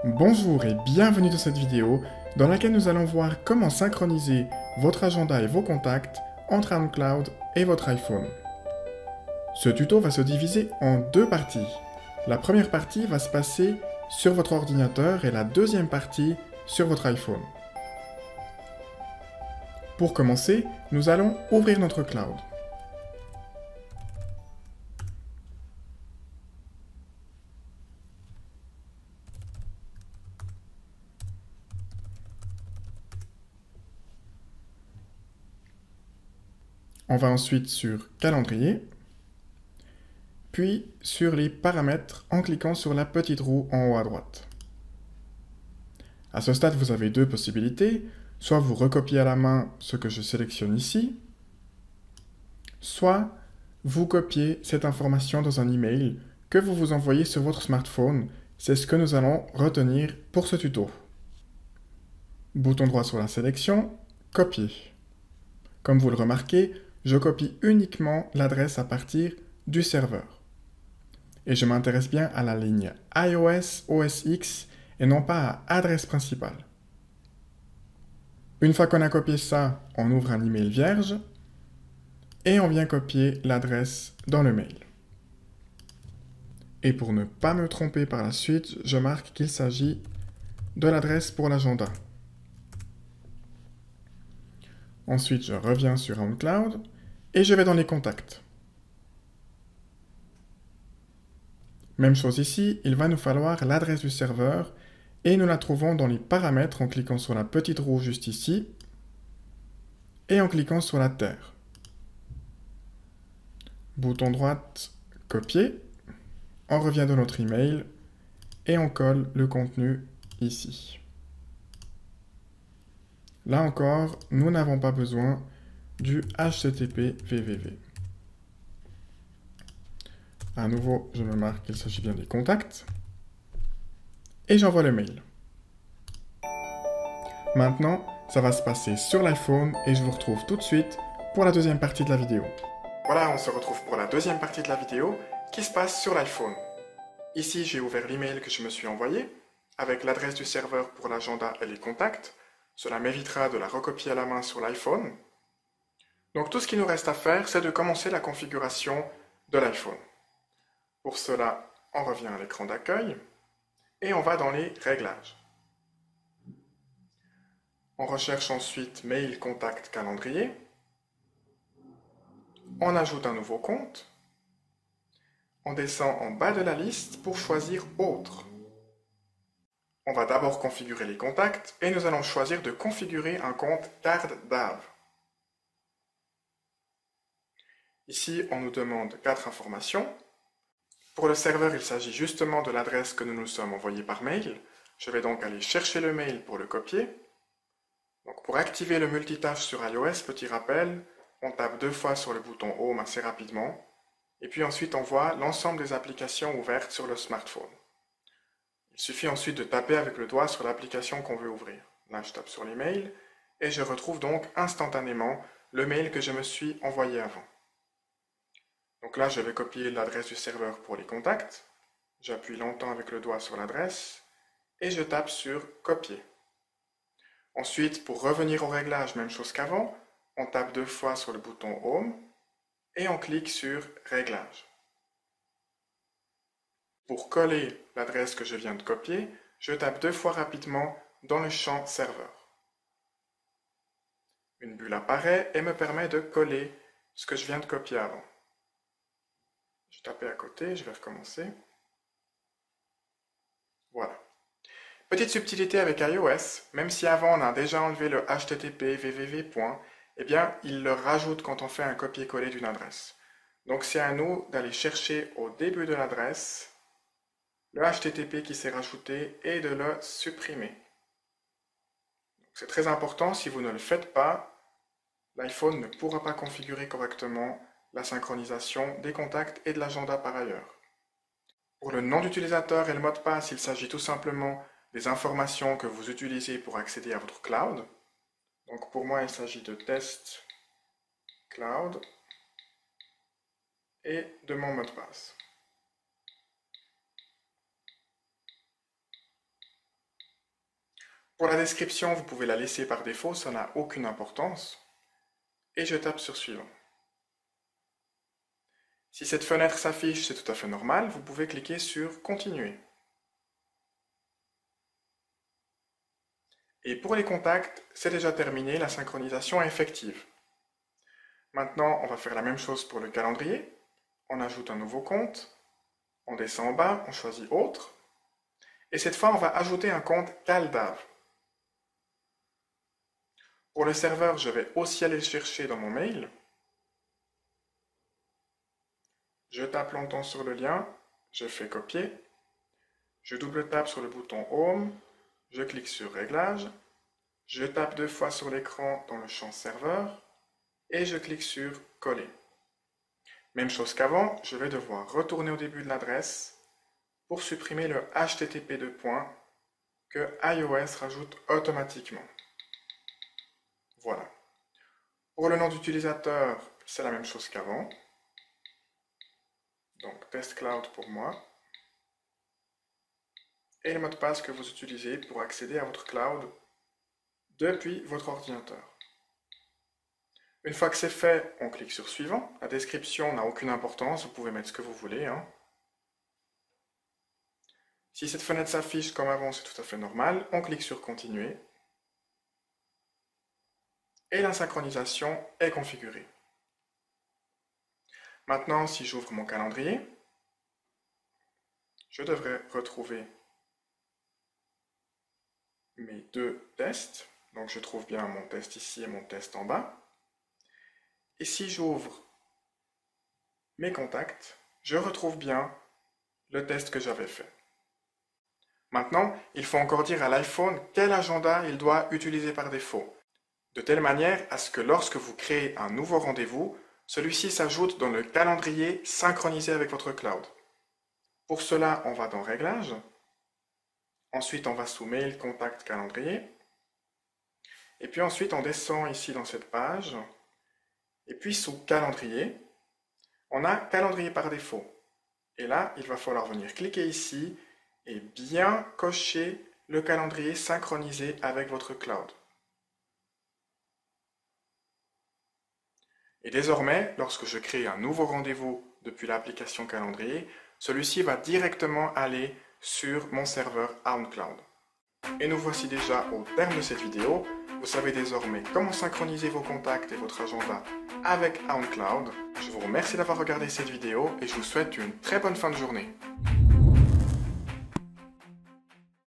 Bonjour et bienvenue dans cette vidéo dans laquelle nous allons voir comment synchroniser votre agenda et vos contacts entre iCloud et votre iPhone. Ce tuto va se diviser en deux parties. La première partie va se passer sur votre ordinateur et la deuxième partie sur votre iPhone. Pour commencer, nous allons ouvrir notre cloud. On va ensuite sur Calendrier, puis sur les paramètres en cliquant sur la petite roue en haut à droite. À ce stade, vous avez deux possibilités. Soit vous recopiez à la main ce que je sélectionne ici, soit vous copiez cette information dans un email que vous vous envoyez sur votre smartphone. C'est ce que nous allons retenir pour ce tuto. Bouton droit sur la sélection, copier. Comme vous le remarquez, je copie uniquement l'adresse à partir du serveur. Et je m'intéresse bien à la ligne iOS OS X et non pas à adresse principale. Une fois qu'on a copié ça, on ouvre un email vierge et on vient copier l'adresse dans le mail. Et pour ne pas me tromper par la suite, je marque qu'il s'agit de l'adresse pour l'agenda. Ensuite, je reviens sur iCloud et je vais dans les contacts. Même chose ici, il va nous falloir l'adresse du serveur et nous la trouvons dans les paramètres en cliquant sur la petite roue juste ici et en cliquant sur la terre. Bouton droite, copier. On revient dans notre email et on colle le contenu ici. Là encore, nous n'avons pas besoin du HTTP www. À nouveau, je me marque qu'il s'agit bien des contacts et j'envoie le mail. Maintenant, ça va se passer sur l'iPhone et je vous retrouve tout de suite pour la deuxième partie de la vidéo. Voilà, on se retrouve pour la deuxième partie de la vidéo qui se passe sur l'iPhone. Ici, j'ai ouvert l'email que je me suis envoyé avec l'adresse du serveur pour l'agenda et les contacts. Cela m'évitera de la recopier à la main sur l'iPhone. Donc tout ce qu'il nous reste à faire, c'est de commencer la configuration de l'iPhone. Pour cela, on revient à l'écran d'accueil et on va dans les réglages. On recherche ensuite Mail, Contact, Calendrier. On ajoute un nouveau compte. On descend en bas de la liste pour choisir Autres. On va d'abord configurer les contacts et nous allons choisir de configurer un compte CardDAV. Ici, on nous demande 4 informations. Pour le serveur, il s'agit justement de l'adresse que nous nous sommes envoyés par mail. Je vais donc aller chercher le mail pour le copier. Donc pour activer le multitâche sur iOS, petit rappel, on tape 2 fois sur le bouton Home assez rapidement. Et puis ensuite, on voit l'ensemble des applications ouvertes sur le smartphone. Il suffit ensuite de taper avec le doigt sur l'application qu'on veut ouvrir. Là, je tape sur l'email et je retrouve donc instantanément le mail que je me suis envoyé avant. Donc là, je vais copier l'adresse du serveur pour les contacts. J'appuie longtemps avec le doigt sur l'adresse et je tape sur Copier. Ensuite, pour revenir au réglage, même chose qu'avant, on tape 2 fois sur le bouton Home et on clique sur Réglages. Pour coller l'adresse que je viens de copier, je tape 2 fois rapidement dans le champ Serveur. Une bulle apparaît et me permet de coller ce que je viens de copier avant. Je tapais à côté, je vais recommencer. Voilà. Petite subtilité avec iOS, même si avant on a déjà enlevé le HTTP www, eh bien il le rajoute quand on fait un copier-coller d'une adresse. Donc c'est à nous d'aller chercher au début de l'adresse le HTTP qui s'est rajouté et de le supprimer. C'est très important, si vous ne le faites pas, l'iPhone ne pourra pas configurer correctement la synchronisation des contacts et de l'agenda par ailleurs. Pour le nom d'utilisateur et le mot de passe, il s'agit tout simplement des informations que vous utilisez pour accéder à votre cloud. Donc pour moi, il s'agit de test cloud et de mon mot de passe. Pour la description, vous pouvez la laisser par défaut, ça n'a aucune importance. Et je tape sur Suivant. Si cette fenêtre s'affiche, c'est tout à fait normal, vous pouvez cliquer sur Continuer. Et pour les contacts, c'est déjà terminé, la synchronisation est effective. Maintenant, on va faire la même chose pour le calendrier. On ajoute un nouveau compte, on descend en bas, on choisit Autre, et cette fois, on va ajouter un compte CalDAV. Pour le serveur, je vais aussi aller le chercher dans mon mail. Je tape longtemps sur le lien, je fais copier, je double-tape sur le bouton Home, je clique sur Réglages, je tape 2 fois sur l'écran dans le champ Serveur, et je clique sur Coller. Même chose qu'avant, je vais devoir retourner au début de l'adresse pour supprimer le HTTP que iOS rajoute automatiquement. Voilà. Pour le nom d'utilisateur, c'est la même chose qu'avant. Donc Test Cloud pour moi. Et le mot de passe que vous utilisez pour accéder à votre cloud depuis votre ordinateur. Une fois que c'est fait, on clique sur Suivant. La description n'a aucune importance, vous pouvez mettre ce que vous voulez. Si cette fenêtre s'affiche comme avant, c'est tout à fait normal. On clique sur Continuer. Et la synchronisation est configurée. Maintenant, si j'ouvre mon calendrier, je devrais retrouver mes 2 tests. Donc je trouve bien mon test ici et mon test en bas. Et si j'ouvre mes contacts, je retrouve bien le test que j'avais fait. Maintenant, il faut encore dire à l'iPhone quel agenda il doit utiliser par défaut, de telle manière à ce que lorsque vous créez un nouveau rendez-vous, celui-ci s'ajoute dans le calendrier synchronisé avec votre cloud. Pour cela, on va dans Réglages, ensuite on va sous Mail, Contact, Calendrier, et puis ensuite on descend ici dans cette page, et puis sous Calendrier, on a Calendrier par défaut. Et là, il va falloir venir cliquer ici et bien cocher le calendrier synchronisé avec votre cloud. Et désormais, lorsque je crée un nouveau rendez-vous depuis l'application Calendrier, celui-ci va directement aller sur mon serveur OnCloud. Et nous voici déjà au terme de cette vidéo. Vous savez désormais comment synchroniser vos contacts et votre agenda avec OnCloud. Je vous remercie d'avoir regardé cette vidéo et je vous souhaite une très bonne fin de journée.